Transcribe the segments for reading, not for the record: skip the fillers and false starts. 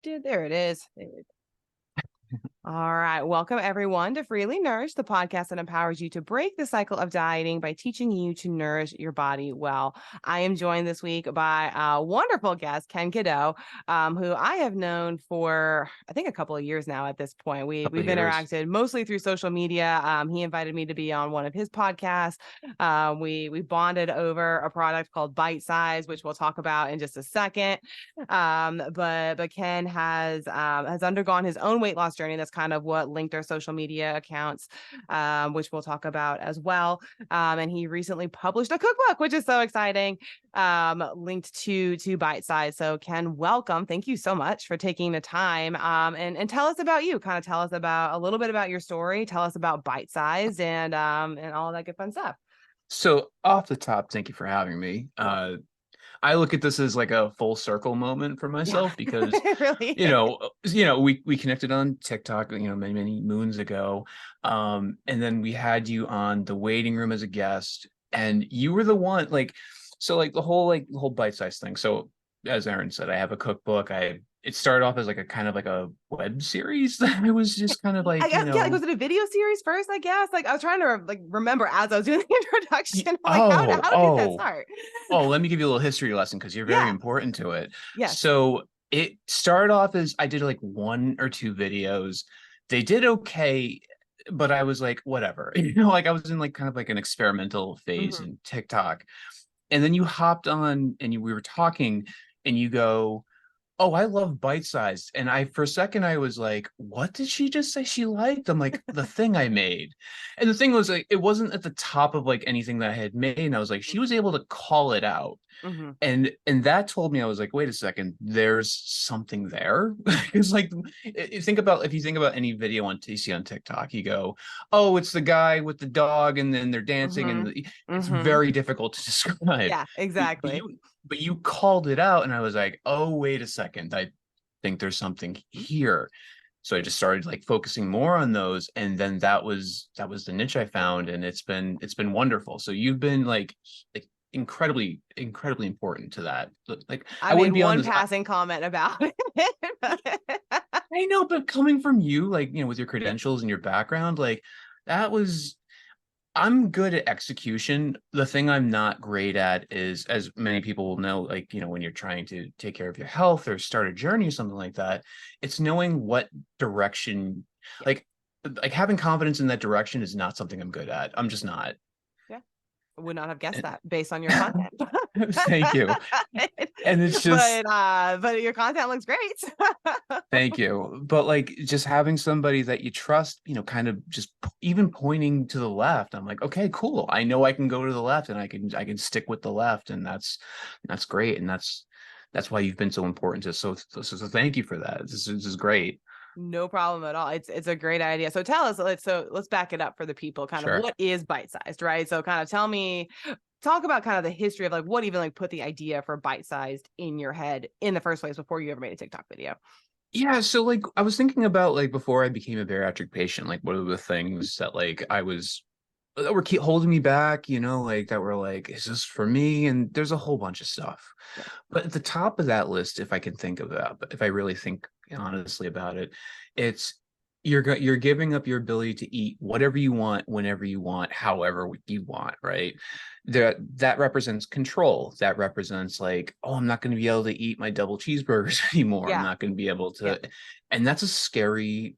There it is. All right. Welcome, everyone, to Freely Nourish, the podcast that empowers you to break the cycle of dieting by teaching you to nourish your body well. I am joined this week by a wonderful guest, Ken Cadieux, who I have known for, I think, a couple of years now at this point. We've interacted mostly through social media. He invited me to be on one of his podcasts. We bonded over a product called Bite Size, which we'll talk about in just a second. But Ken has undergone his own weight loss journey. That's kind of what linked our social media accounts, which we'll talk about as well. And he recently published a cookbook, which is so exciting, linked to Bite Size. So Ken, welcome. Thank you so much for taking the time. And tell us about you. Kind of tell us about a little bit about your story. Tell us about Bite Size and all that good fun stuff. So off the top, thank you for having me. I look at this as like a full circle moment for myself because, really we connected on TikTok, many moons ago. And then we had you on the waiting room as a guest, and you were the one the whole Bite Size thing. So as Aaron said, I have a cookbook. It started off as like a kind of like a web series that I was just kind of like, was it a video series first? I guess I was trying to remember as I was doing the introduction. How did that start? Let me give you a little history lesson because you're very important to it. Yeah. So it started off as I did like 1 or 2 videos. They did okay, but I was like, whatever, I was in like kind of like an experimental phase in TikTok. And then you hopped on and we were talking and you go, "Oh, I love Bite Sized." And for a second, I was like, what did she just say she liked? I'm like, the thing I made. And the thing was like, it wasn't at the top of like anything that I had made. And I was like, she was able to call it out. And that told me, I was like, wait a second, there's something there. Because if you think about any video you see on TikTok, you go, oh, it's the guy with the dog and then they're dancing and it's very difficult to describe. Yeah, exactly. But you called it out and I was like, oh, wait a second, I think there's something here. So I just started focusing more on those, and then that was the niche I found, and it's been wonderful. So you've been like incredibly important to that. I wouldn't be one passing comment about it. I know, but coming from you, with your credentials and your background, I'm good at execution. The thing I'm not great at is, as many people will know, when you're trying to take care of your health or start a journey or something like that, it's knowing what direction, having confidence in that direction is not something I'm good at. I'm just not. I would not have guessed that based on your content. Thank you. And it's just, but your content looks great. Thank you. But just having somebody that you trust, kind of just even pointing to the left, I'm like, okay, cool. I know I can go to the left and I can stick with the left. And that's great. And that's why you've been so important to us. So thank you for that. This is great. No problem at all. It's a great idea. So tell us, let's back it up for the people. Sure. Of what is Bite Sized, right? So kind of talk about kind of the history of what even put the idea for Bite Sized in your head in the first place before you ever made a TikTok video. Yeah, so I was thinking about before I became a bariatric patient, what are the things that that were holding me back, that were is this for me? And there's a whole bunch of stuff. Yeah. But at the top of that list, if I can think of that, but if I really think honestly about it, it's you're giving up your ability to eat whatever you want, whenever you want, however you want, right? That represents control. That represents I'm not going to be able to eat my double cheeseburgers anymore. Yeah. I'm not going to be able to, and that's a scary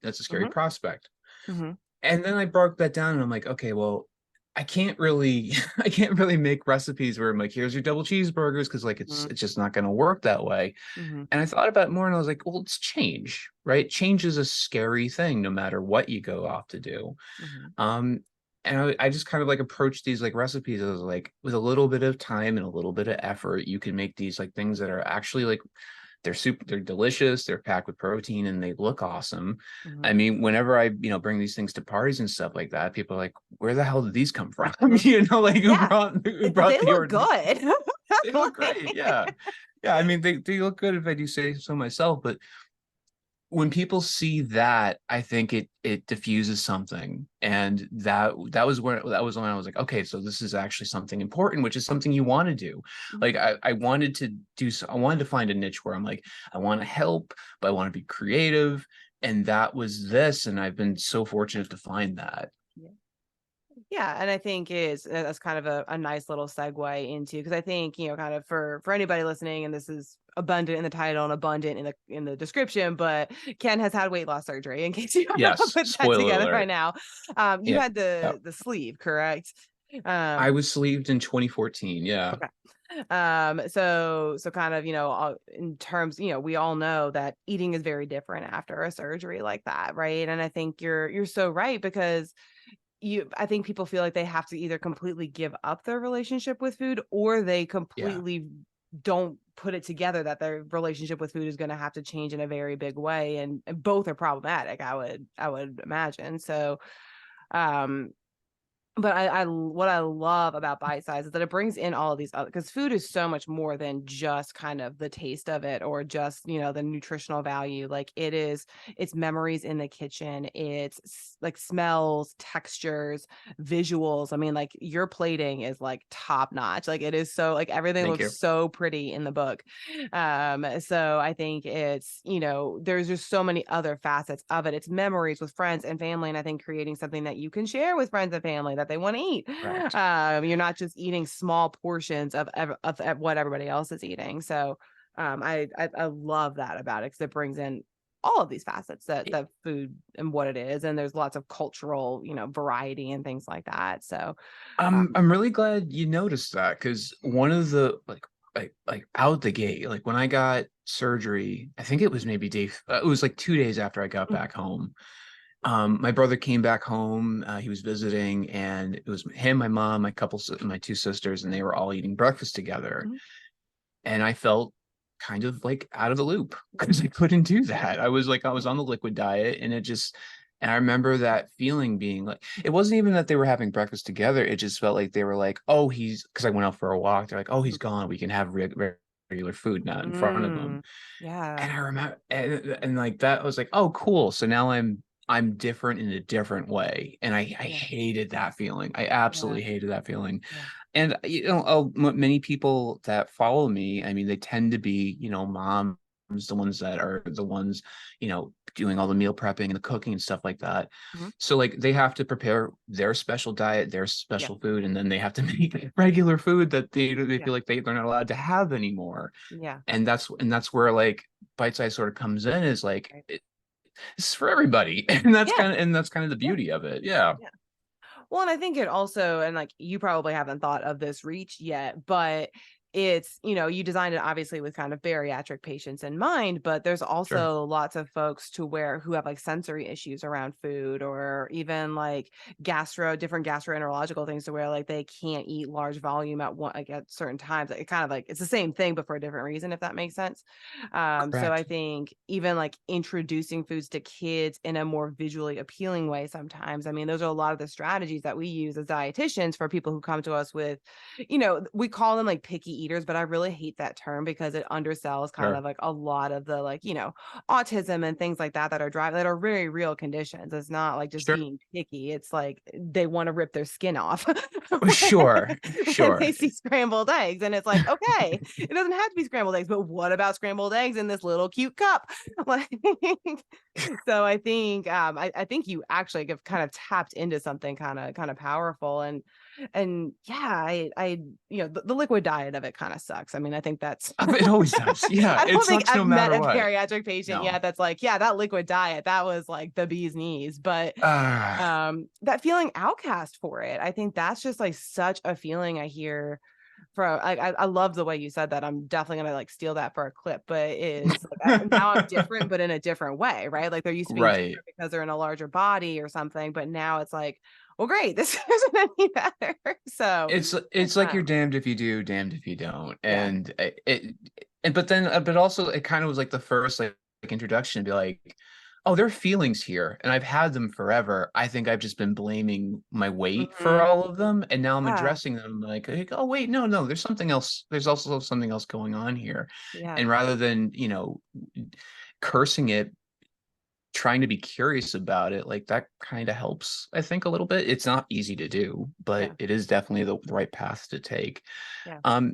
prospect. And then I broke that down and I'm like, okay, well, I can't really make recipes where I'm like, here's your double cheeseburgers, because it's just not going to work that way. And I thought about it more and I was like, well, it's change, right? Change is a scary thing, no matter what you go off to do. And I just kind of approach these recipes as with a little bit of time and a little bit of effort, you can make these things that are actually they're delicious, they're packed with protein, and they look awesome. I mean, whenever I bring these things to parties and stuff like that, people are like, where the hell did these come from? Who brought they look good. They look great. Yeah I mean, they look good if I do say so myself. But when people see that, I think it diffuses something, and that was when I was like, okay, so this is actually something important, which is something you want to do. Like Mhm. I wanted to do so, I wanted to find a niche where I'm like, I want to help, but I want to be creative, and that was this, and I've been so fortunate to find that. Yeah. Yeah, and I think is that's kind of a nice little segue into, because I think, kind of for anybody listening, and this is abundant in the title and abundant in the description, but Ken has had weight loss surgery. In case you haven't Yes, put that spoiler together by alert. now, you Yeah. had the sleeve, correct? I Um, was sleeved in 2014. Yeah. okay. So kind of, in terms, we all know that eating is very different after a surgery like that, right? And I think you're so right, because I think people feel like they have to either completely give up their relationship with food, or they Yeah. completely don't put it together that their relationship with food is going to have to change in a very big way, and both are problematic, I would imagine. So um but what I love about Bite Size is that it brings in all of these other, because food is so much more than just kind of the taste of it, or just, the nutritional value. Like it's memories in the kitchen. It's like smells, textures, visuals. I mean, like your plating is like top notch. Like it is so, like everything Thank looks you. so pretty in the book. So I think it's, there's just so many other facets of it. It's memories with friends and family. And I think creating something that you can share with friends and family that they want to eat. Correct. You're not just eating small portions of what everybody else is eating. So I love that about it, because it brings in all of these facets that food and what it is, and there's lots of cultural, variety and things like that. So I'm really glad you noticed that, because one of the like out the gate, like when I got surgery, I think it was maybe it was like 2 days after I got mhm, back home. My brother came back home. He was visiting, and it was him, my mom, my two sisters, and they were all eating breakfast together. mhm, And I felt kind of like out of the loop because I couldn't do that. I was on the liquid diet, and and I remember that feeling being like, it wasn't even that they were having breakfast together. It just felt like they were like, oh, because I went out for a walk. They're like, oh, he's gone. We can have regular food now in front of him. mm, yeah, And I remember, and like that, I was like, oh, cool. So now I'm different in a different way. And I yeah, hated that feeling. I yeah, absolutely hated that feeling. yeah, And many people that follow me, I mean, they tend to be, moms, the ones that are the ones, doing all the meal prepping and the cooking and stuff like that. mhm, So like they have to prepare their special diet, their yeah, special food, and then they have to make regular food that they yeah, feel like they're not allowed to have anymore. yeah, And that's where like bite size sort of comes in, is like right. it's for everybody. And that's Yeah, kind of the yeah, beauty of it. Yeah. yeah. Well, and I think it also, and like you probably haven't thought of this reach yet, but it's, you designed it obviously with kind of bariatric patients in mind, but there's Sure. also lots of folks who have like sensory issues around food, or even like different gastroenterological things, to where like they can't eat large volume at one, like at certain times. It kind of like, it's the same thing, but for a different reason, if that makes sense. So I Correct. think even like introducing foods to kids in a more visually appealing way sometimes, I mean, those are a lot of the strategies that we use as dietitians for people who come to us with, we call them like picky eaters, but I really hate that term, because it undersells kind Sure. of like a lot of the, like, autism and things like that that are very real conditions. It's not like just Sure. being picky. It's like they want to rip their skin off Sure. when they Sure. see scrambled eggs. And it's like, okay, it doesn't have to be scrambled eggs, but what about scrambled eggs in this little cute cup? Like, so I think I think you actually have kind of tapped into something kind of powerful. And yeah, I the liquid diet of it kind of sucks. I mean, I think that's It always does. Yeah, I it don't think sucks no I've met matter a what. bariatric patient No. yet that's like, yeah, that liquid diet, that was like the bee's knees. But Ah, that feeling outcast for it, I think that's just like such a feeling I hear from. I love the way you said that. I'm definitely gonna like steal that for a clip. But is like now I'm different, but in a different way, right? Like they're used to being right. different because they're in a larger body or something, but now it's like, well, great, this isn't any better. So It's like you're um damned if you do, damned if you don't. yeah. And but also it kind of was like the first like introduction to be like, oh, there are feelings here, and I've had them forever. I think I've just been blaming my weight for Mhm. all of them, and now I'm Yeah. addressing them like, oh wait, no, there's something else. There's also something else going on here. Yeah. And rather than, cursing it, trying to be curious about it, like that kind of helps, I think, a little bit. It's not easy to do, but Yeah. it is definitely the right path to take. Yeah. Um,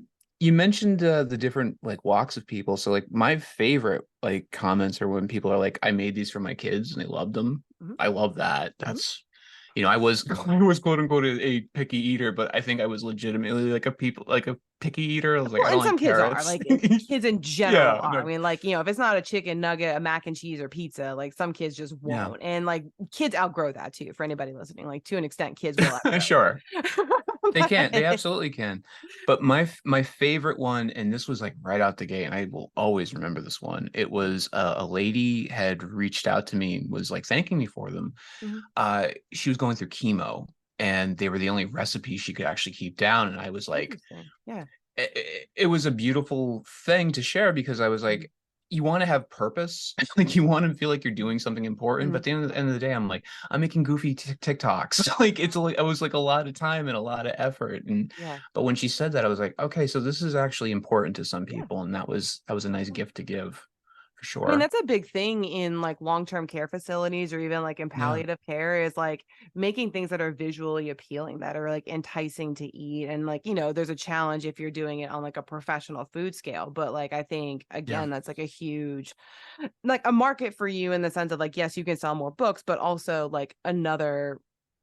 you mentioned the different like walks of people. So like my favorite like comments are when people are like, I made these for my kids and they loved them. Hmm. I love that. Hmm. That's, I was I was quote unquote a picky eater, but I think I was legitimately like a picky eater. I was like, Well, I and don't some like kids are carrots. like kids in general Yeah, are. I no, mean, like, if it's not a chicken nugget, a mac and cheese, or pizza, like some kids just yeah. won't. And like kids outgrow that too. For anybody listening, like to an extent, kids will outgrow Sure. They can. They that. absolutely can. But my favorite one, and this was like right out the gate, and I will always remember this one. It was a lady had reached out to me, and was like thanking me for them. Mhm. She was going through chemo, and they were the only recipe she could actually keep down. And I was like, Interesting. Yeah. it was a beautiful thing to share because I was Mhm. like, you want to have purpose, like you want to feel like you're doing something important. But Mhm. at the end of the day, I'm like, I'm making goofy TikToks. Like it's like, I was like a lot of time and a lot of effort. And Yeah. but when she said that, I was like, okay, so this is actually important to some Yeah. people, and that was a nice gift to give, for I mean, sure. that's a big thing in like long-term care facilities or even like in Yeah, palliative care is like making things that are visually appealing, that are like enticing to eat. And like, there's a challenge if you're doing it on like a professional food scale. But like, I think yeah, again, that's like a huge, like a market for you in the sense of like, yes, you can sell more books, but also like another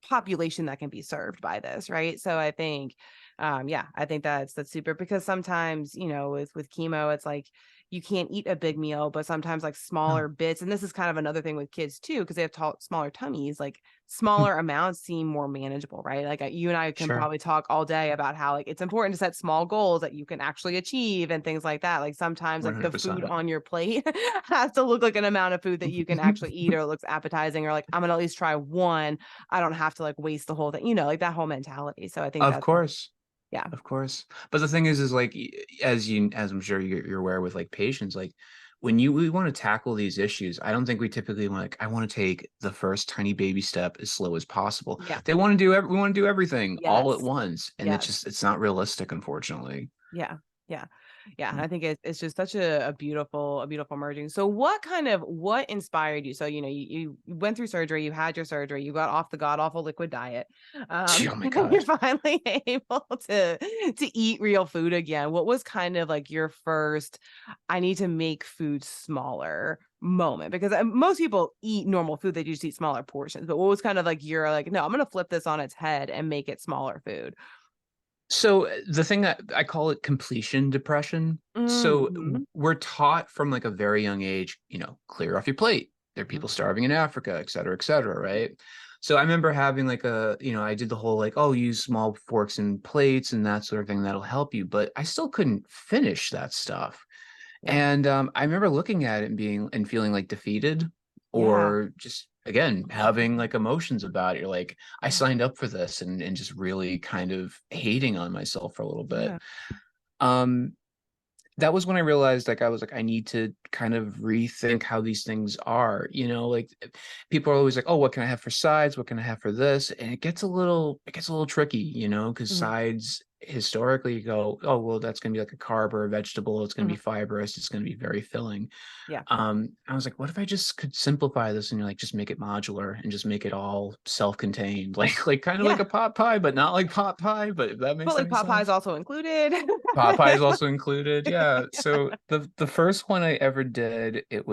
population that can be served by this. Right. So I think, yeah, I think that's super because sometimes, with chemo, it's like, you can't eat a big meal, but sometimes like no, smaller bits. And this is kind of another thing with kids too, because they have smaller tummies, like smaller amounts seem more manageable, right? Like you and I can sure, probably talk all day about how like it's important to set small goals that you can actually achieve and things like that. Like sometimes like the food 100%. on your plate has to look like an amount of food that you can actually eat or it looks appetizing or like I'm gonna at least try one. I don't have to like waste the whole thing, like that whole mentality. So I think Of that's like, course. yeah. Of course. But the thing is like, as I'm sure you're aware with like patients, like when we want to tackle these issues, I don't think we typically want like, I want to take the first tiny baby step as slow as possible. Yeah. They want to we want to do everything all at Yes. once. And Yes. it's not realistic, unfortunately. Yeah. Yeah. Yeah. And Mm. I think it's just such a beautiful merging. So what inspired you? So, you went through surgery, you had your surgery, you got off the god awful liquid diet. Oh my You're God. finally able to eat real food again. What was kind of like your first, I need to make food smaller moment? Because most people eat normal food, they just eat smaller portions. But what was kind of like you're like, no, I'm gonna flip this on its head and make it smaller food. So the thing that I call it completion depression. So Mm-hmm. we're taught from like a very young age, clear off your plate. There are Mm-hmm. people starving in Africa, et cetera, right? So I remember having like I did the whole like, oh, use small forks and plates and that sort of thing that'll help you, but I still couldn't finish that stuff. Yeah. And I remember looking at it and feeling like defeated, Yeah. or just again having like emotions about it. You're like, I Yeah. signed up for this, and just really kind of hating on myself for a little bit. Yeah. Um, that was when I realized like I was like, I need to kind of rethink how these things are. Like people are always like, oh, what can I have for sides? What can I have for this? And it gets a little tricky, because Mhm. sides historically you go, oh, well, that's gonna be like a carb or a vegetable, it's gonna be Mhm. fibrous, it's gonna be very filling. Yeah. I was like, what if I just could simplify this and like just make it modular and just make it all self-contained, like kind of like Yeah. a pot pie, but not like pot pie, but if that But makes like any pot pie is sense. also included. Popeye is also included. Yeah. So the first one I ever did, I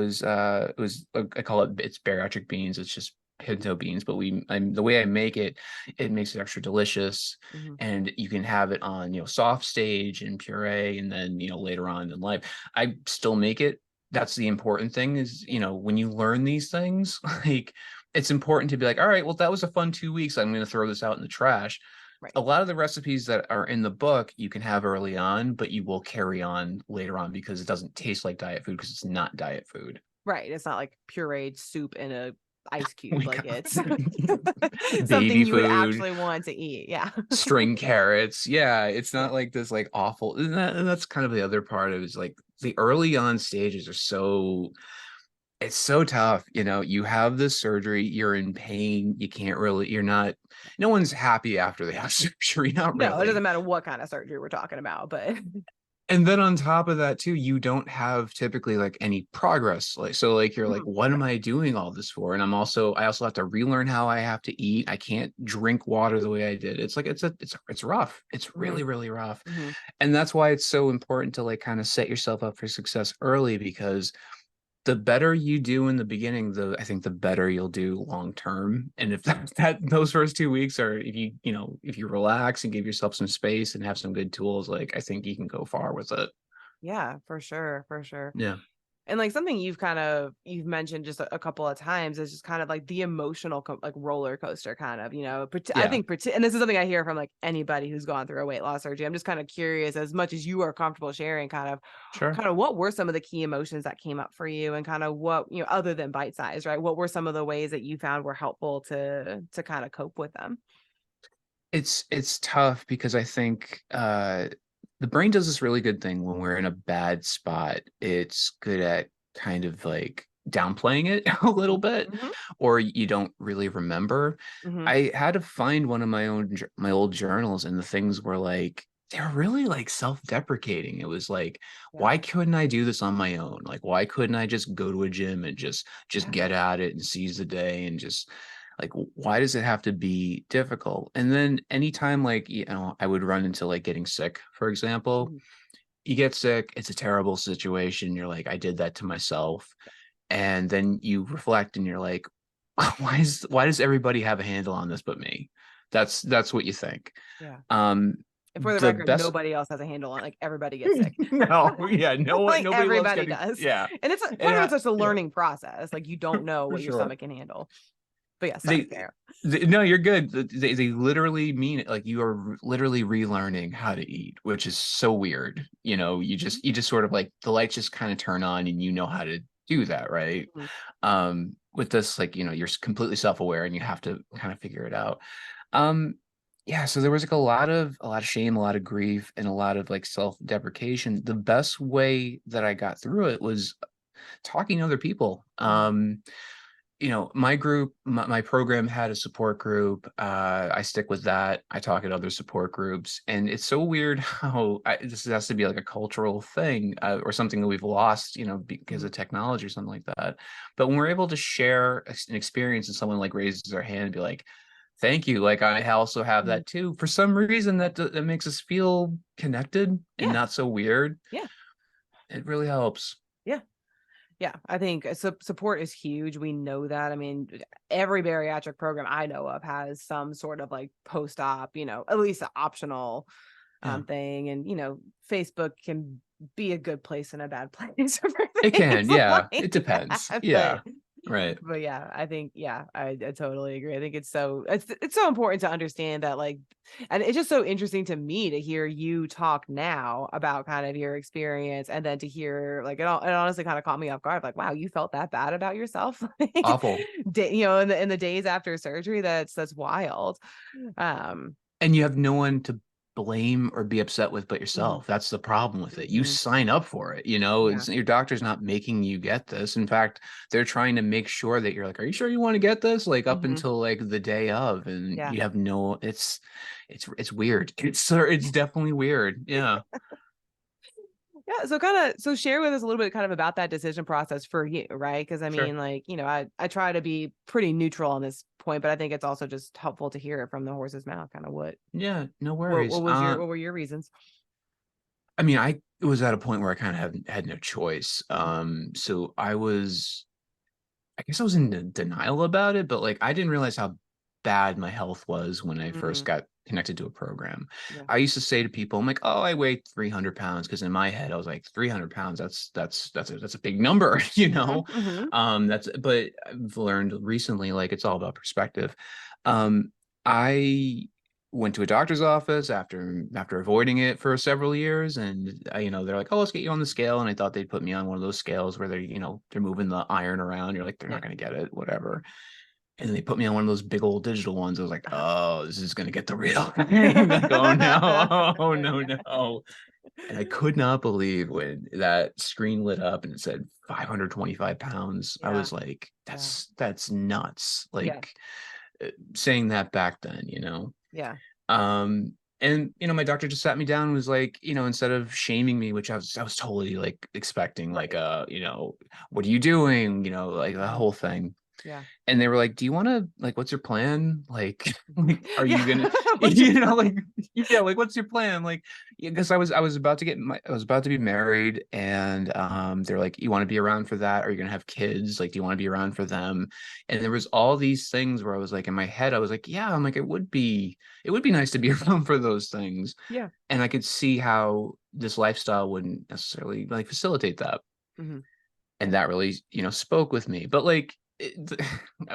call it's bariatric beans. It's just pinto beans, but the way I make it, it makes it extra delicious. Mhm. And you can have it on, soft stage and puree, and then, later on in life. I still make it. That's the important thing is, when you learn these things, like it's important to be like, all right, well, that was a fun 2 weeks. I'm going to throw this out in the trash. Right. A lot of the recipes that are in the book you can have early on, but you will carry on later on because it doesn't taste like diet food because it's not diet food. Right. It's not like pureed soup in a ice Oh cube. my Like God. it's something Baby you would food, actually want to eat. Yeah. string carrots. Yeah, it's Yeah. not like this like awful. And that's kind of the other part of it is like the early on stages are it's so tough. You have this surgery, you're in pain, you're not, no one's happy after they have surgery, not No, it doesn't really. matter what kind of surgery we're talking about, but And then on top of that too, you don't have typically like any progress. Like, so like you're like, Mhm. what am I doing all this for? And I also have to relearn how I have to eat. I can't drink water the way I did. It's like it's rough. It's Mhm. really, really rough. Mhm. And that's why it's so important to like kind of set yourself up for success early, because the better you do in the beginning, I think the better you'll do long term. And if that those first 2 weeks are, if if you relax and give yourself some space and have some good tools, like I think you can go far with it. Yeah, for sure, for sure. Yeah. And like something you've mentioned just a couple of times is just kind of like the emotional like roller coaster kind of, I Yeah. think and this is something I hear from like anybody who's gone through a weight loss surgery. I'm just kind of curious, as much as you are comfortable sharing, Sure. kind of what were some of the key emotions that came up for you, and kind of what, other than bite size, right? What were some of the ways that you found were helpful to kind of cope with them? It's tough because I think the brain does this really good thing when we're in a bad spot. It's good at kind of like downplaying it a little Mhm. bit, Mhm. or you don't really remember. Mhm. I had to find one of my old journals, and the things were like they're really like self-deprecating. It was like, Yeah. why couldn't I do this on my own? Like, why couldn't I just go to a gym and just Yeah. get at it and seize the day and just like, why does it have to be difficult? And then anytime like, I would run into like getting sick, for example, Mhm. you get sick, it's a terrible situation. You're like, I did that to myself. And then you reflect and you're like, why does everybody have a handle on this but me? That's what you think. Yeah. Um And for the the record, best nobody else has a handle on it. Like, everybody gets sick. no, yeah, no one, Like, nobody loves everybody getting, does. yeah. And it's And part of it's just a yeah, learning process. Like, you don't know for what your sure. stomach can handle. But yeah, sorry, they, Sarah. no, you're good. They literally mean it. Like you are literally relearning how to eat, which is so weird. You just sort of like the lights just kind of turn on and you know how to do that, right? Mhm. With this, like, you're completely self-aware and you have to kind of figure it out. Um, yeah, so there was like a lot of shame, a lot of grief, and a lot of like self-deprecation. The best way that I got through it was talking to other people. Mhm. My group, my program had a support group. I stick with that. I talk at other support groups, and it's so weird how this has to be like a cultural thing, or something that we've lost, because Mhm. of technology or something like that. But when we're able to share an experience and someone like raises their hand and be like, "Thank you," like I also have Mhm. that too. For some reason, that makes us feel connected and Yeah. not so weird. Yeah. It really helps. Yeah. Yeah, I think support is huge. We know that. I mean, every bariatric program I know of has some sort of like post-op, at least an optional Yeah, thing. And Facebook can be a good place and a bad place for it things can. Yeah, like it depends. that. Yeah, right. But yeah, I think, yeah, I totally agree. I think it's so important to understand that, like, and it's just so interesting to me to hear you talk now about kind of your experience, and then to hear like it honestly kind of caught me off guard. Like, wow, you felt that bad about yourself, like, Awful. in the days after surgery. That's wild. Um, And you have no one to blame or be upset with but mhm, yourself. That's the problem with it. You mhm, sign up for it, yeah, it's, your doctor's not making you get this. In fact, they're trying to make sure that you're like, are you sure you want to get this? Like up mhm, until like the day of, and yeah. you have no, it's weird. It's definitely weird. Yeah, Yeah, so share with us a little bit kind of about that decision process for you, right? Because I sure. mean, like, I try to be pretty neutral on this point, but I think it's also just helpful to hear it from the horse's mouth, kind of Yeah, no what worries. was your what were your reasons? I mean, I was at a point where I kind of had no choice. So I guess I was in denial about it, but like I didn't realize how bad my health was when I first Mm, got connected to a program. yeah. I used to say to people, I'm like, oh, I weigh 300 pounds, because in my head I was like, 300 pounds, that's a big number, Hmm. Hmm. but I've learned recently, like it's all about perspective. I went to a doctor's office after avoiding it for several years, and they're like, oh, let's get you on the scale, and I thought they'd put me on one of those scales where they're moving the iron around. You're like, they're not Yeah. going to get it, whatever. And they put me on one of those big old digital ones. I was like, oh, this is going to get the real thing. Like, oh no, oh no, no. And I could not believe when that screen lit up and it said 525 pounds. I Yeah. was like, Yeah. that's nuts. Yeah. Like, saying that back then, Yeah. um, And my doctor just sat me down and was like, instead of shaming me, which I was totally like expecting, like, Right. what are you doing? Like the Mhm. whole thing. Yeah. And they were like, do you want to, like, what's your plan? Like, like, are you Yeah. gonna, What's your like, yeah, like, what's your plan? Like, because I was about to I was about to be married, and they're like, you want to be around for that? Are you gonna have kids? Like, do you want to be around for them? And there was all these things where I was like, in my head, I was like, yeah, I'm like, it would be nice to be around for those things. Yeah. And I could see how this lifestyle wouldn't necessarily like facilitate that. Hmm. And that really, spoke with me. But like,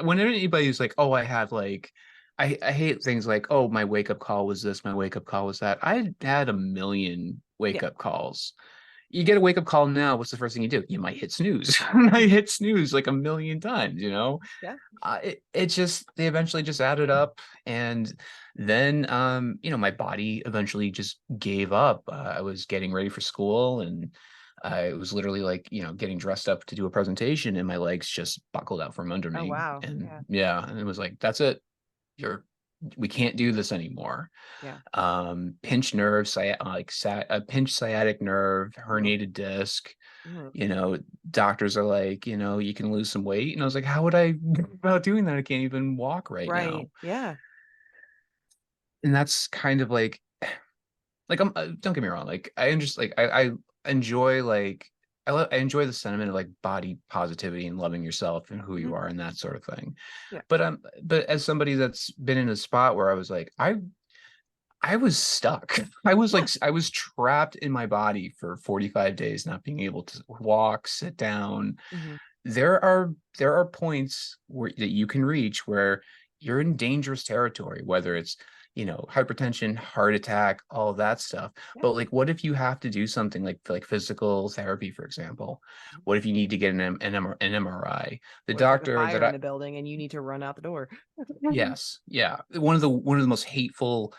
when anybody's like, oh, I have like, I hate things like, oh, my wake up call was this, my wake up call was that. I had a million wake Yeah. up calls. You get a wake up call now, what's the first thing you do? You might hit snooze. I Mhm. hit snooze like a million times. Yeah. It just, they eventually just added up. And then, my body eventually just gave up. I was getting ready for school, and I was literally like, getting dressed up to do a presentation, and my legs just buckled out from under Oh, me. wow. And Yeah. yeah, and it was like, that's it. We can't do this anymore. Yeah. Pinched nerve, a pinched sciatic nerve, Mhm. herniated disc. Mhm. you know, Doctors are like, you can lose some weight. And I was like, how would I go about doing that? I can't even walk right Right. now. Yeah. And that's kind of like don't get me wrong, like I just like I enjoy like I enjoy the sentiment of like body positivity and loving yourself and who you Mhm. are and that sort of thing. Yeah. But as somebody that's been in a spot where I was like, I was stuck. Yeah. I was trapped in my body for 45 days, not being able to walk, sit down. Mhm. There are points that you can reach where you're in dangerous territory, whether it's, hypertension, heart attack, all of that stuff. Yeah. But like, what if you have to do something like physical therapy, for example? Mhm. What if you need to get an MRI? The Or it's like a doctor that fire in I the building and you need to run out the door. Yes, yeah. One of the most hateful,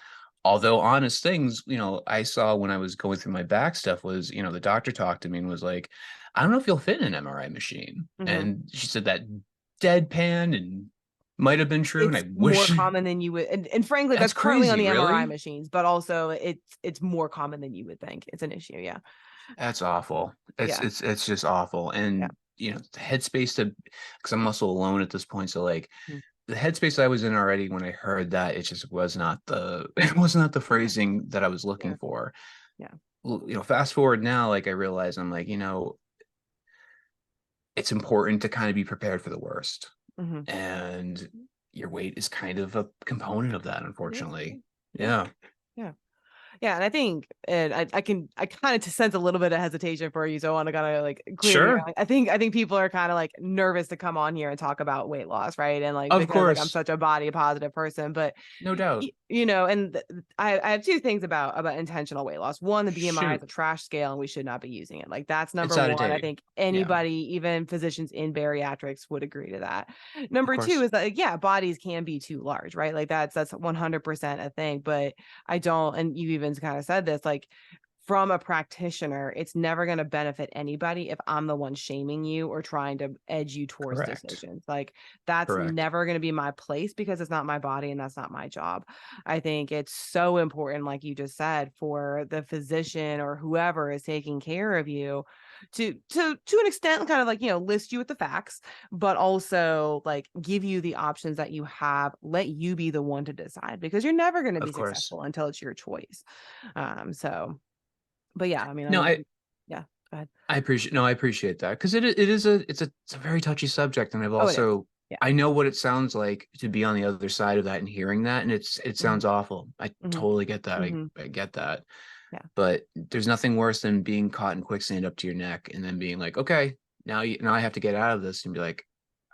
although honest things, I saw when I was going through my back stuff was, the doctor talked to me and was like, I don't know if you'll fit in an MRI machine. Mhm. And she said that deadpan and might have been true. And It's I more wish common than you would, and frankly, that's that's partly on crazy, the MRI really. machines, but also it's more common than you would think. It's an issue. Yeah. That's awful. It's Yeah. it's it's just awful. Yeah. And the headspace to, because I'm also alone at this point. So like Mhm. the headspace I was in already when I heard that, it just was not the it was not the Yeah. phrasing that I was Yeah. looking for. Yeah. Well, fast forward now, like I realize I'm like, it's important to kind of be prepared for the worst. Mhm. And your weight is kind of a component of that, It is. unfortunately. Yeah. Yeah. Yeah. Yeah, and I think, and I kind of sense a little bit of hesitation for you, so I want to kind of like clear the Sure. air. I think people are kind of like nervous to come on here and talk about weight loss, right? And like Of because like I'm course. such a body positive person, but No doubt. and I have two things about intentional weight loss. One, the BMI is Shoot. a trash scale, and we should not be using it. Like that's It's number out of one. I date. think Yeah. anybody, even physicians in bariatrics, would agree to that. Of Number two course. is that like, yeah, bodies can be too large, right? Like that's 100% a thing. But I don't, and you even kind of said this, like from a practitioner, it's never going to benefit anybody if I'm the one shaming you or trying to edge you towards Correct. decisions. Like that's Correct. never going to be my place because it's not my body and that's not my job. I think it's so important, like you just said, for the physician or whoever is taking care of you to an extent kind of like, list you with the facts, but also like give you the options that you have, let you be the one to decide because you're never going to be Of course. successful until it's your choice. So but yeah, I mean, I No, think I yeah, go ahead. I appreciate that, because it's a very touchy subject, and Oh, it is. Yeah. I know what it sounds like to be on the other side of that and hearing that, and it Mhm, sounds awful. I mhm, totally get that. I, mhm. I get that. Yeah. But there's nothing worse than being caught in quicksand up to your neck and then being like, okay, now I have to get out of this, and be like,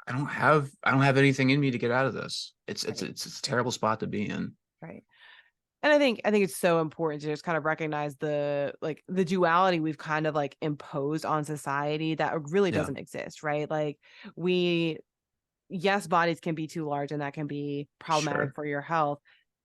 I don't have anything in me to get out of this. It's it's Right. it's, it's a terrible spot to be in. Right. And I think it's so important to just kind of recognize the duality we've kind of like imposed on society that really Yeah, doesn't exist, right? Like we yes, bodies can be too large and that can be problematic sure. for your health.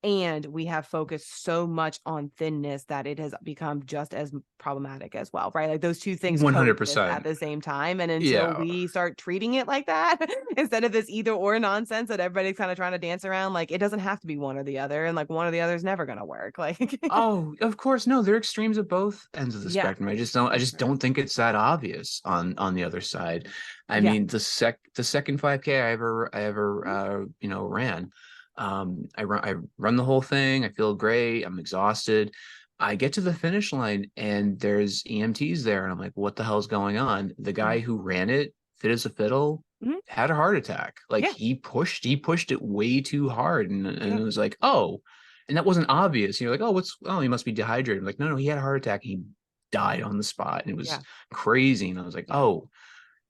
And we have focused so much on thinness that it has become just as problematic as well, right? Like those two things coexist at 100%. the same time. And until Yeah. we start treating it like that, instead of this either or nonsense that everybody's kind of trying to dance around, like it doesn't have to be one or the other. And like one or the other is never going to work. Like, Oh, of course. No, there are extremes at both ends of the yeah, spectrum. I for just sure. don't think it's that obvious on the other side. I Yeah. mean, the second 5K I ever Mhm. ran. I run the whole thing. I feel great. I'm exhausted. I get to the finish line and there's EMTs there, and I'm like, what the hell's going on? The guy Mhm. who ran it, fit as a fiddle, Mhm. had a heart attack. Like Yeah. he pushed it way too hard, and Yeah. it was like, oh, and that wasn't obvious. You're like, oh, he must be dehydrated. I'm like, no, he had a heart attack. And he died on the spot, and it was Yeah. crazy. And I was like, oh,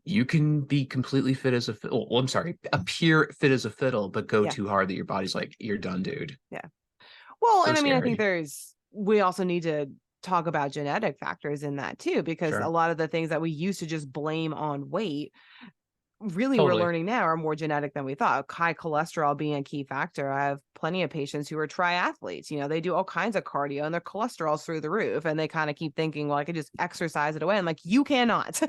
you can be completely fit as a fiddle. Well, I'm sorry, appear fit as a fiddle, but go Yeah. too hard that your body's like, you're done, dude. Yeah. Well, So and I mean, I think scary. we also need to talk about genetic factors in that too, because a Sure. lot of the things that we used to just blame on weight really we're Totally. learning now are more genetic than we thought. High cholesterol being a key factor. I have plenty of patients who are triathletes. They do all kinds of cardio and their cholesterol's through the roof. And they kind of keep thinking, well, I could just exercise it away. I'm like, you cannot.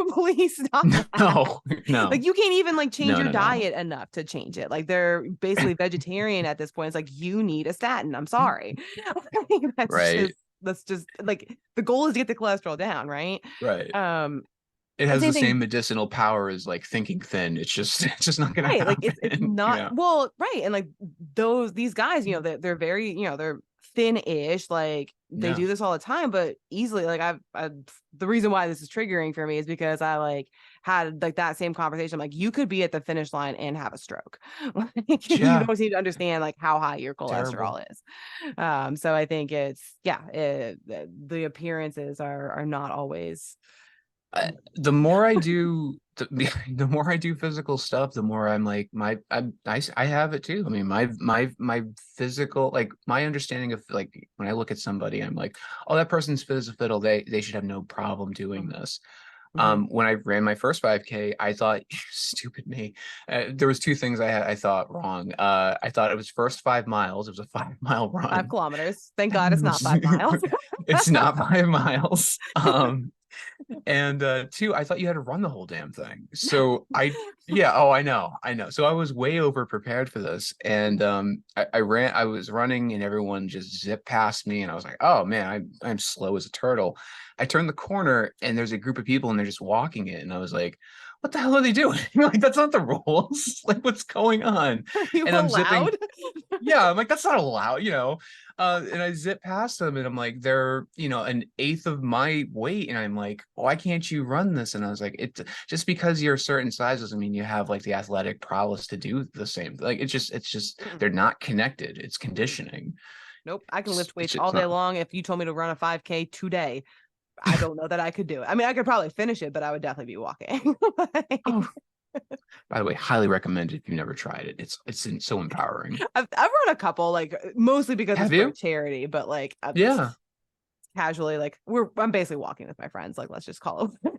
Please stop that. No, Like no, you can't even like change no, your no, no. diet enough to change it. Like they're basically vegetarian at this point. It's like you need a statin. I'm sorry. Right, That's just like the goal is to get the cholesterol down, right? right. Um, It and has same the thing. same medicinal power as like thinking thin. It's just it's just not gonna Right, like, it's happen. not Yeah. well, right, and, like, these guys, they're very, they're thin-ish, like, they Yeah. do this all the time, but easily, like, I've the reason why this is triggering for me is because I, like, had, like, that same conversation, like, you could be at the finish line and have a stroke. Like, you Yeah. don't need to understand, like, how high your Terrible. cholesterol is. So I think it's yeah, the appearances are not always The more I do the more I do physical stuff, the more I'm like I have it too. I mean, my physical, like my understanding of, like when I look at somebody, I'm like, oh, that person's fit as a fiddle. They should have no problem doing Mhm, this. mhm. When I ran my first 5K, I thought, stupid me. There was two things I thought wrong. I thought it was first 5 miles. It was a 5 mile 5 run. kilometers. Thank God it's not 5 miles. It's not 5 miles. And two, I thought you had to run the whole damn thing. So yeah, oh, I know. So I was way over prepared for this, and I was running, and everyone just zipped past me, and I was like, oh man, I'm slow as a turtle. I turned the corner, and there's a group of people, and they're just walking it, and I was like, what the hell are they doing? Like that's not the rules. Like what's going on? Are you And I'm zipping. allowed? Yeah, I'm like, that's not allowed. And I zip past them and I'm like, they're, an eighth of my weight. And I'm like, why can't you run this? And I was like, it just because you're a certain size doesn't mean you have like the athletic prowess to do the same. Like it's just Mm-mm, they're not connected. It's mm-mm. conditioning. Nope. I can lift weights all It's day not. long. If you told me to run a 5K today, I don't know that I could do it. I mean, I could probably finish it, but I would definitely be walking. Oh, by the way, highly recommend it if you've never tried it. It's so empowering. I've run a couple, like mostly because it's Have for a you? charity, but like Yeah. casually, like I'm basically walking with my friends. Like, let's just call it.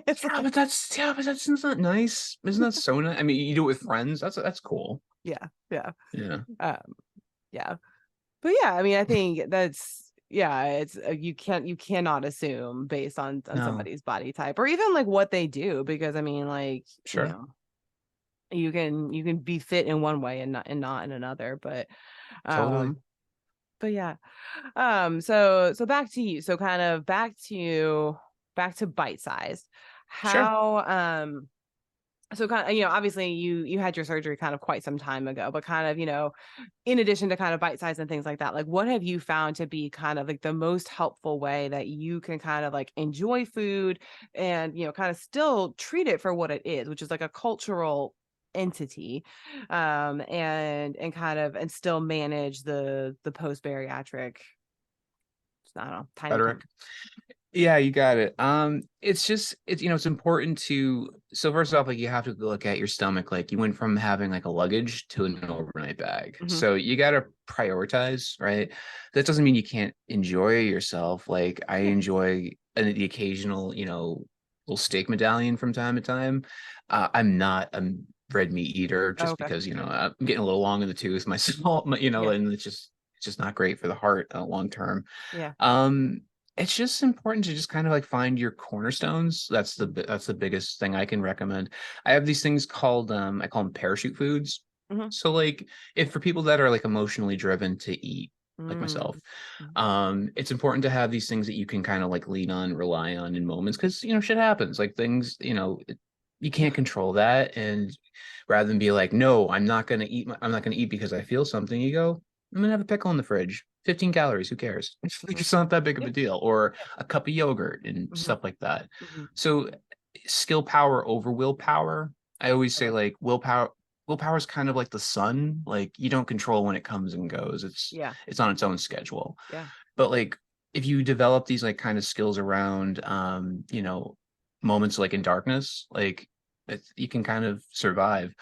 It's Yeah, like, but that's isn't that nice? Isn't that so nice? I mean, you do it with friends. That's cool. yeah, yeah, Yeah. um, yeah. But yeah, I mean, I think that's yeah, it's you cannot assume based on No, somebody's body type or even like what they do because I mean, like, sure. you can be fit in one way and not in another, Totally. um but yeah. So back to you. So kind of back to bite sized. Sure. How so kind of, obviously you had your surgery kind of quite some time ago, but kind of, in addition to kind of bite size and things like that, like what have you found to be kind of like the most helpful way that you can kind of like enjoy food and, kind of still treat it for what it is, which is like a cultural entity, and kind of and still manage the post bariatric, I don't know, tiny tum. Rhetoric. Yeah, you got it. It's important to, so first off, like you have to look at your stomach. Like you went from having like a luggage to an overnight bag. Hmm. So you gotta prioritize, right? That doesn't mean you can't enjoy yourself. Like I Yeah. enjoy the occasional, little steak medallion from time to time. I'm not red meat eater Oh, just okay. because, I'm getting a little long in the tooth myself, Yeah. and it's just not great for the heart long term. Yeah. Um, it's just important to just kind of like find your cornerstones. Mm-hmm. That's the biggest thing I can recommend. I have these things called I call them parachute foods. Mm-hmm. So like if for people that are like emotionally driven to eat, like Mm-hmm. myself, it's important to have these things that you can kind of like lean on, rely on in moments, because shit happens. Like things, you Yeah. can't control that. And rather than be like, no, I'm not gonna eat because I feel something, you go, I'm gonna have a pickle in the fridge. 15 calories, who cares? It's like Mhm. it's not that big of Yeah. a deal. Or Yeah. a cup of yogurt and Mm-hmm. stuff like that. Mm-hmm. So skill power over willpower. I always say Okay. like willpower is kind of like the sun. Like you don't control when it comes and goes. Yeah. It's on its own schedule. Yeah. But like if you develop these like kind of skills around moments like in darkness, like you can kind of survive.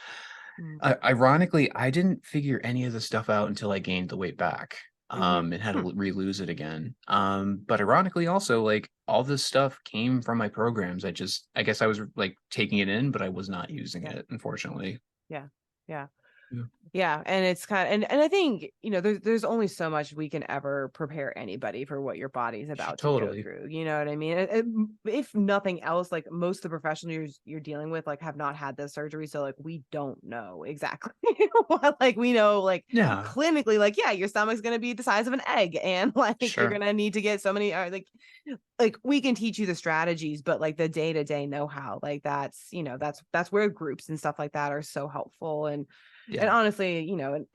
Mm-hmm. Ironically, I didn't figure any of the stuff out until I gained the weight back, Mm-hmm. and had to re-lose it again. But ironically, also like all this stuff came from my programs. I guess I was like taking it in, but I was not using Yeah. it, unfortunately. Yeah. Yeah. Yeah. Yeah, and it's kind of, and I think, there's only so much we can ever prepare anybody for what your body's about to go Totally. through. You know what I mean? If nothing else, like most of the professionals you're dealing with, like have not had this surgery, so like we don't know exactly what, like we know, like Yeah, clinically, like yeah, your stomach's gonna be the size of an egg, and like you're sure. gonna need to get so many, like we can teach you the strategies, but like the day to day know how, like that's where groups and stuff like that are so helpful. And Yeah, honestly, and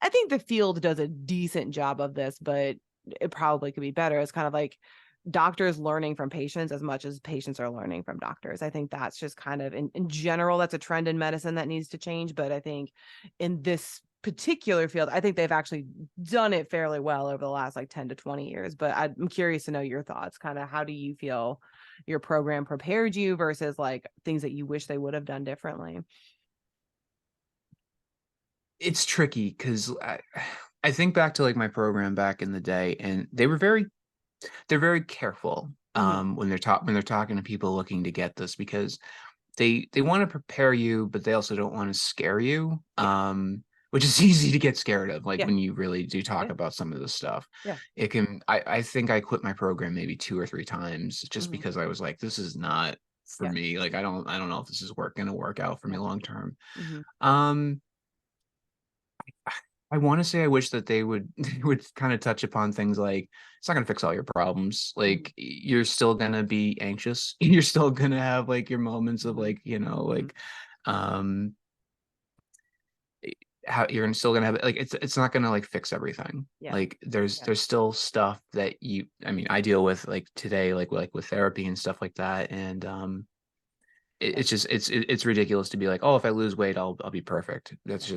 I think the field does a decent job of this, but it probably could be better. It's kind of like doctors learning from patients as much as patients are learning from doctors. I think that's just kind of in general, that's a trend in medicine that needs to change. But I think in this particular field, I think they've actually done it fairly well over the last like 10 to 20 years. But I'm curious to know your thoughts. Kind of how do you feel your program prepared you versus like things that you wish they would have done differently? it's tricky because I think back to like my program back in the day, and they're very careful Hmm. when they're talking to people looking to get this, because they want to prepare you, but they also don't want to scare you. Yeah. Which is easy to get scared of, like Yeah. when you really do talk Yeah. about some of this stuff. Yeah. It can I think I quit my program maybe 2 or 3 times just Hmm. because I was like, this is not for Yeah. me. Like I don't know if this is gonna work out for me Yeah. long term. Hmm. Um I want to say I wish that they would they would kind of touch upon things like it's not going to fix all your problems. Hmm. Like you're still going to be anxious. You're still going to have like your moments of Hmm. like, Hmm. um how you're still going to have like it's not going to like fix everything. Yeah. Like there's Yeah. there's still stuff that I mean, I deal with like today like with therapy and stuff like that, and Yeah. it's just it's ridiculous to be like, oh, if I lose weight I'll be perfect. Yeah. That's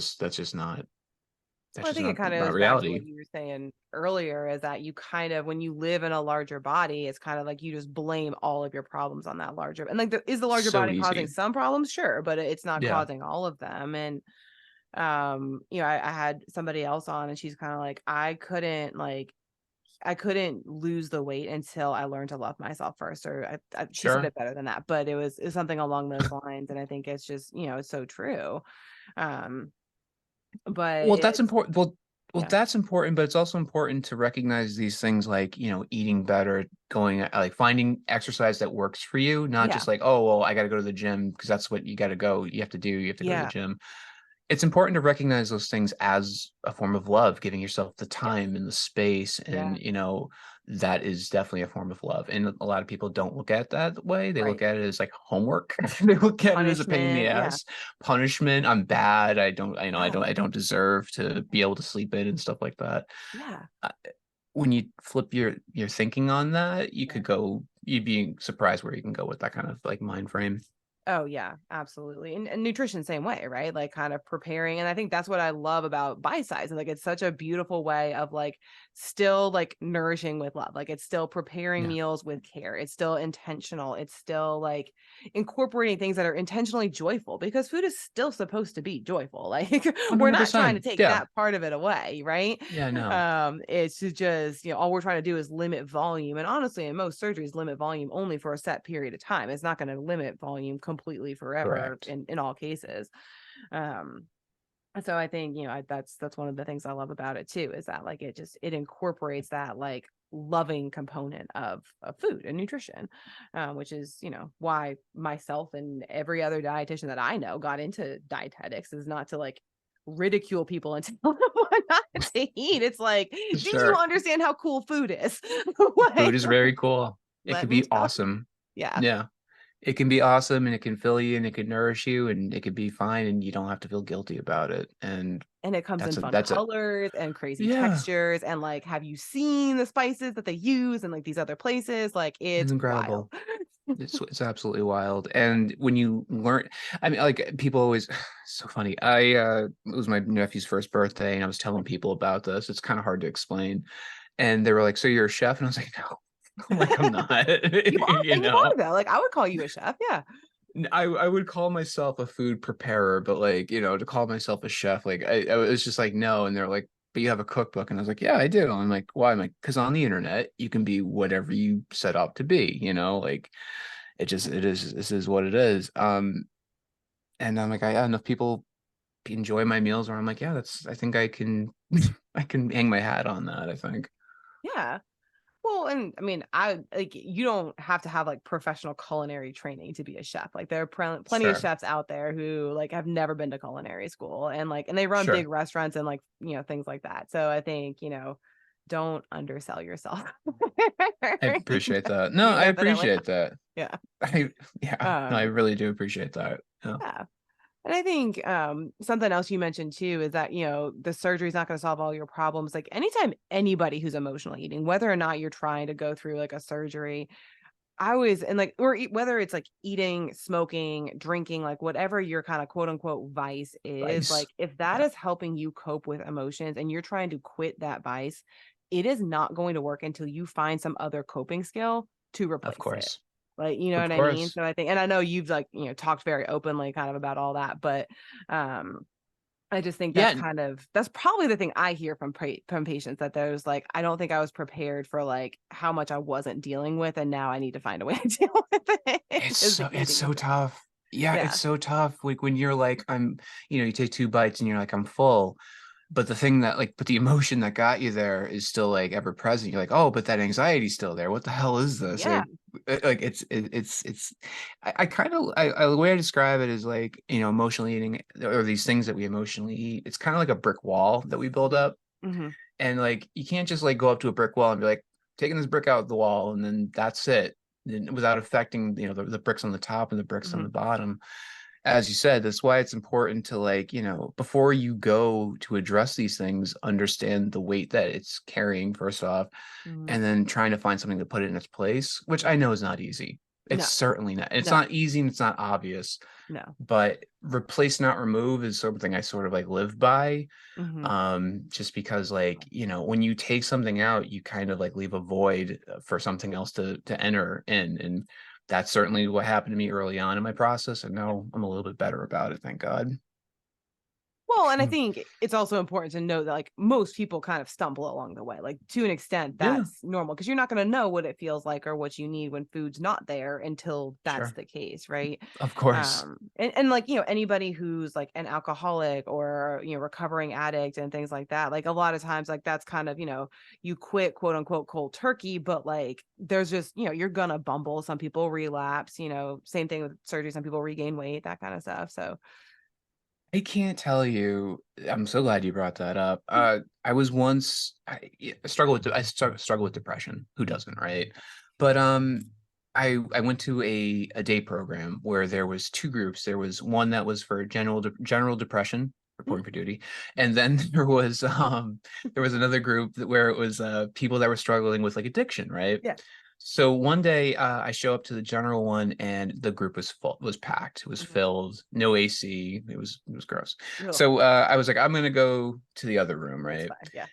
Well, I just think it kind of not goes back to reality. what you were saying earlier, is that you kind of, when you live in a larger body, it's kind of like you just blame all of your problems on that larger. And like, is the larger So body causing easy. some problems? Sure, but it's not Yeah. causing all of them. And I had somebody else on, and she's kind of like, I couldn't lose the weight until I learned to love myself first. Or she said Sure. it better than that, but it was something along those lines. And I think it's just, it's so true. Um, but Well, that's it's important. Well, yeah, that's important, but it's also important to recognize these things like, eating better, going like finding exercise that works for you, not yeah, just like, oh, well, I got to go to the gym because that's what you got to go. You have to do. You have to go to the yeah, gym. It's important to recognize those things as a form of love, giving yourself the yes, time and the space. yeah, And, that is definitely a form of love. And a lot of people don't look at it that way. They look right. at it as like homework. They look at it as a pain in the Punishment, yeah, ass, punishment. I'm bad. yeah, I don't deserve to be able to sleep in and stuff like that. yeah, Uh, When you flip your thinking on that, yeah. you'd be surprised where you can go with that kind of like mind frame. Oh yeah, absolutely. And nutrition same way, right? Like kind of preparing. And I think that's what I love about bite size. And like it's such a beautiful way of like still like nourishing with love. Like it's still preparing Yeah, meals with care. It's still intentional. It's still like incorporating things that are intentionally joyful, because food is still supposed to be joyful. Like we're not trying to 100%. take Yeah. that part of it away, right? Yeah, no. It's just, all we're trying to do is limit volume. And honestly, in most surgeries, limit volume only for a set period of time. It's not going to limit volume completely forever Correct. in all cases. And so I think, that's one of the things I love about it too, is that like it incorporates that like loving component of food and nutrition, which is, why myself and every other dietitian that I know got into dietetics, is not to like ridicule people and tell them what not to eat. It's like, do you Sure. understand how cool food is? Food Like, is very cool. It let could me be tell you. awesome. Yeah. Yeah. It can be awesome and it can fill you and it can nourish you and it can be fine and you don't have to feel guilty about it. And And it comes in fun that's it. colors and crazy Yeah. textures. And like, have you seen the spices that they use in like these other places? Like, It's it's wild. incredible. It's absolutely wild. And when you learn, I mean, like people always, so funny. It was my nephew's first birthday and I was telling people about this. It's kind of hard to explain. And they were like, "So you're a chef?" And I was like, "No." I'm like, "I'm not." You are though. Like, I would call you a chef. Yeah. I would call myself a food preparer, but like, to call myself a chef, like I was just like, no. And they're like, "But you have a cookbook." And I was like, "Yeah, I do." I'm like, "Why?" I'm like, "Because on the internet, you can be whatever you set up to be, like this is what it is." And I'm like, I have enough people enjoy my meals where I'm like, yeah, I think I can I can hang my hat on that, I think. Yeah. Well, and I mean, I like, you don't have to have like professional culinary training to be a chef. Like, there are plenty of Sure. chefs out there who like have never been to culinary school, and like, and they run big Sure. restaurants and like, things like that. So I think, don't undersell yourself. I appreciate that. No, You I definitely. appreciate that. Yeah. I yeah, no, I Um, really do appreciate that. Yeah. yeah. And I think something else you mentioned too is that, the surgery is not going to solve all your problems. Like, anytime anybody who's emotional eating, whether or not you're trying to go through like a surgery, I always, and like, or whether it's like eating, smoking, drinking, like whatever your kind of quote unquote vice is, Vice. like if that Yeah. is helping you cope with emotions and you're trying to quit that vice, it is not going to work until you find some other coping skill to Of replace it. course. Like, you know Of what I mean? course. So I think, and I know you've like, talked very openly kind of about all that, but um I just think Yeah, that's probably the thing I hear from from patients, that there's like, I don't think I was prepared for like how much I wasn't dealing with, and now I need to find a way to deal with it. Is the it's eating so thing. tough. Yeah, it's Yeah. so tough. Like when you're like, you take 2 bites and you're like, I'm full. But the thing that but the emotion that got you there is still like ever present. You're like, oh, but that anxiety's still there. What the hell is this? Yeah. It's I kind of the way I describe it is like, emotionally eating or these things that we emotionally eat. It's kind of like a brick wall that we build Mhm. up. Mhm. And like you can't just like go up to a brick wall and be like, taking this brick out the wall and then that's it. Without affecting, the bricks on the top and the bricks on the Mhm. bottom. As you said, that's why it's important to before you go to address these things, understand the weight that it's carrying first off, Mhm. and then trying to find something to put it in its place, which I know is not easy. It's No. certainly not. It's No. not easy and it's not obvious, No. but replace, not remove is something I sort of like live by. Mhm. Just because when you take something out, you kind of like leave a void for something else to enter in. And that's certainly what happened to me early on in my process. And now I'm a little bit better about it, thank God. Well, and I think it's also important to know that like most people kind of stumble along the way. Like, to an extent, Yeah, that's normal, because you're not going to know what it feels like or what you need when food's not there until that's sure. the case, right? Of course. And like, anybody who's like an alcoholic or, recovering addict and things like that, like a lot of times, like that's kind of, you quit quote unquote cold turkey, but like there's just, you're gonna bumble. Some people relapse, same thing with surgery. Some people regain weight, that kind of stuff. So I can't tell you. I'm so glad you brought that up. I was once yeah, struggle with depression. Who doesn't, right? But I went to a day program where there was two groups. There was one that was for general depression, reporting for duty, and then there was another group where it was people that were struggling with like addiction, right? yeah. So one day I show up to the general one and the group was full, was packed, it was Mhm. filled, no AC, it was gross. Ugh, So I was like, I'm gonna go to the other room, that's right? fine. Yeah.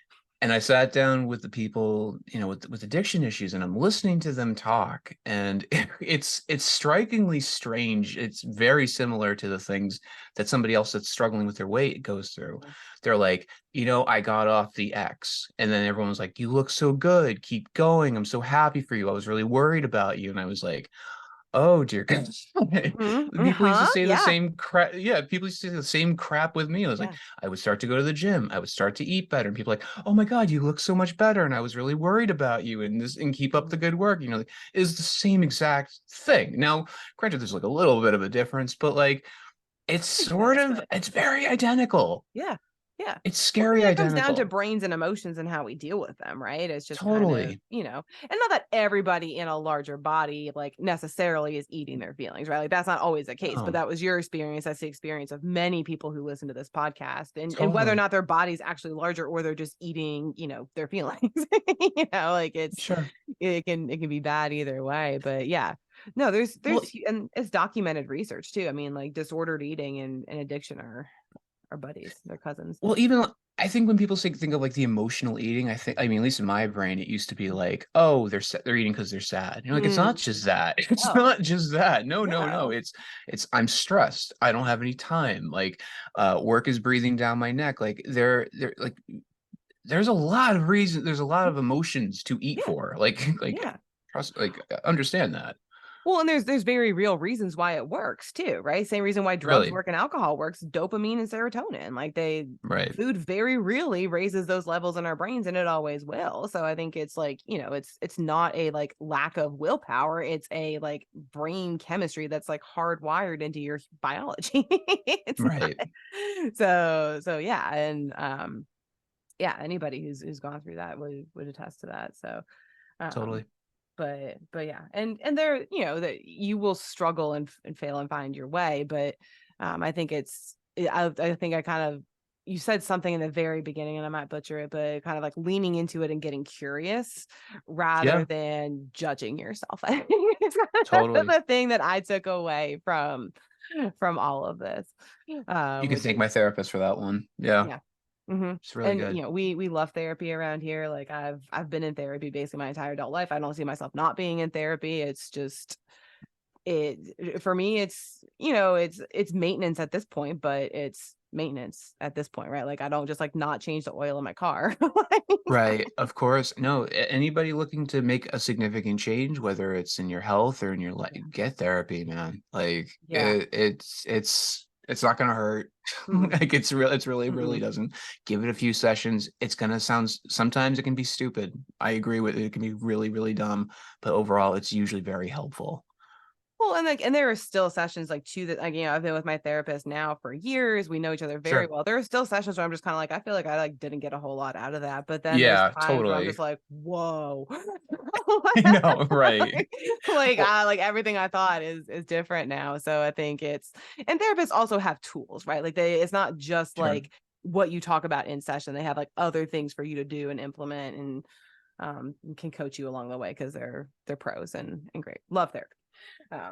And I sat down with the people, with addiction issues, and I'm listening to them talk, and it's strikingly strange. It's very similar to the things that somebody else that's struggling with their weight goes through. Mhm. They're like, I got off the X, and then everyone's like, you look so good, keep going. I'm so happy for you. I was really worried about you, and I was like, Oh dear God. People used to Huh? say the Yeah. same crap. Yeah, people used to say the same crap with me. I was like, Yeah. I would start to go to the gym. I would start to eat better. And people like, oh my God, you look so much better. And I was really worried about you and this and keep up the Mhm. good work. Is the same exact thing. Now, granted, there's like a little bit of a difference, but like Pretty drastic. it's very identical. Yeah. Yeah. It's Well, I scary mean, it comes down to identical. brains and emotions and how we deal with them, right? It's just kind of, Totally. and not that everybody in a larger body, like necessarily is eating their feelings, right? Like that's not always the case, but No, that was your experience. That's the experience of many people who listen to this podcast, and whether or totally. not their body's actually larger or they're just eating, their feelings, like Sure. it can be bad either way. But yeah, no, Well, and it's documented research too. I mean, like disordered eating and addiction are buddies, they're cousins. Well, even I think when people think of like the emotional eating, I mean, at least in my brain, it used to be like, oh, they're eating because they're sad. Like, it's not Mm, just that. It's no, not just that. No, no, no. no. It's I'm stressed. I don't have any time. Like, work is breathing down my neck. Like, they're like, there's a lot of reasons. There's a lot of emotions to eat Yeah, for. Like, yeah. trust, like, understand that. Well, and there's very real reasons why it works too, right? Same reason why drugs Really, work and alcohol works, dopamine and serotonin. Like right, food very really raises those levels in our brains and it always will. So I think it's like, it's not a like lack of willpower, it's a like brain chemistry that's like hardwired into your biology. It's not. right, So yeah, and yeah, anybody who's gone through that would attest to that. So um totally. but yeah, and there, that you will struggle and fail and find your way, but I think I think I kind of, you said something in the very beginning and I might butcher it, but kind of like leaning into it and getting curious rather Yeah, than judging yourself. I think it's kind of totally. the thing that I took away from all of this, You can which thank is, my therapist for that one. Yeah, yeah. Hmm. it's really And good. we love therapy around here. Like I've been in therapy basically my entire adult life. I don't see myself not being in therapy. It's just for me. It's it's maintenance at this point, but it's maintenance at this point, right? Like I don't just like not change the oil in my car. Right, of course. No, anybody looking to make a significant change, whether it's in your health or in your life, Yeah, get therapy, man. Like yeah. it's not gonna hurt. Mm-mm, Like it's really mm-mm. doesn't. Give it a few sessions. It's gonna sound sometimes it can be stupid. I agree with it. It can be really dumb, but overall it's usually very helpful. Well, and like, and there are still sessions like too that like, I've been with my therapist now for years. We know each other very Sure. well. There are still sessions where I'm just kind of like, I feel like I like didn't get a whole lot out of that. But then there's Yeah, times where I'm just totally. like, whoa, I know, right. Well, like everything I thought is different now. So I think and therapists also have tools, right? Like it's not just sure. like what you talk about in session. They have like other things for you to do and implement, and can coach you along the way because they're pros and great. Love therapy.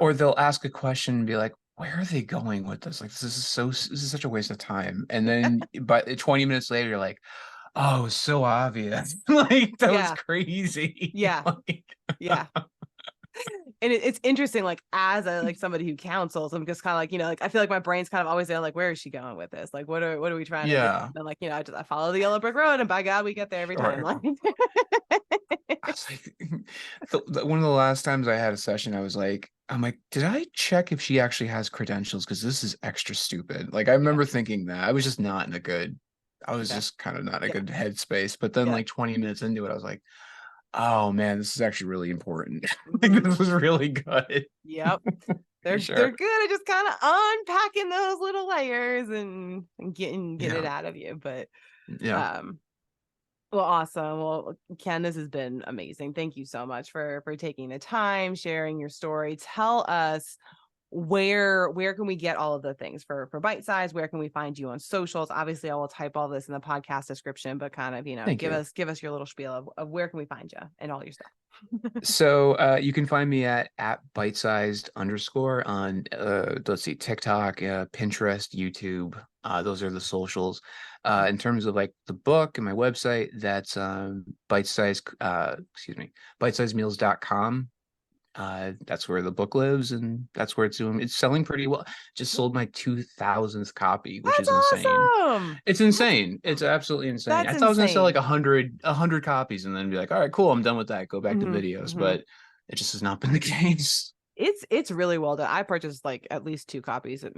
Or Um, they'll ask a question and be like, where are they going with this? Like, this is such a waste of time. And then, but 20 minutes later, you're like, oh, it was so obvious. Like, that was yeah, crazy. yeah, Like, yeah. And it's interesting, like as a like somebody who counsels, I'm just kind of like, like I feel like my brain's kind of always there, like, where is she going with this? Like, what are we trying to do? yeah, And like, I follow the yellow brick road, and by God, we get there every time. sure. Like, I was like, one of the last times I had a session, I'm like, did I check if she actually has credentials? Because this is extra stupid. Like, I yeah, remember thinking that I was just not in a good, I was okay, just kind of not in a yeah, good headspace. But then, yeah, like 20 minutes into it, I was like, oh man, this is actually really important. Like, hmm, this was really good yep. for They're sure. good at just kind of unpacking those little layers and getting it Yeah. out of you. But Yeah. um, well, awesome. Well, Ken, this has been amazing. Thank you so much for taking the time, sharing your story. Tell us where can we get all of the things for bite size? Where can we find you on socials? Obviously, I will type all this in the podcast description, but kind of, Thank give you. us your little spiel of where can we find you and all your stuff. So you can find me at bite-sized underscore on let's see, TikTok, Pinterest, YouTube. Those are the socials. In terms of like the book and my website, that's bite-size excuse me, bitesizemeals.com. That's where the book lives, and that's where it's selling pretty well. Just sold my 2000th copy, which That's is insane. awesome. It's That's insane. It's absolutely insane. that's I thought I was gonna sell like insane. a hundred copies and then be like, all right, cool, I'm done with that. Go back to Hmm. videos. Hmm. But it just has not been the case. It's really well done. I purchased like at least 2 copies. It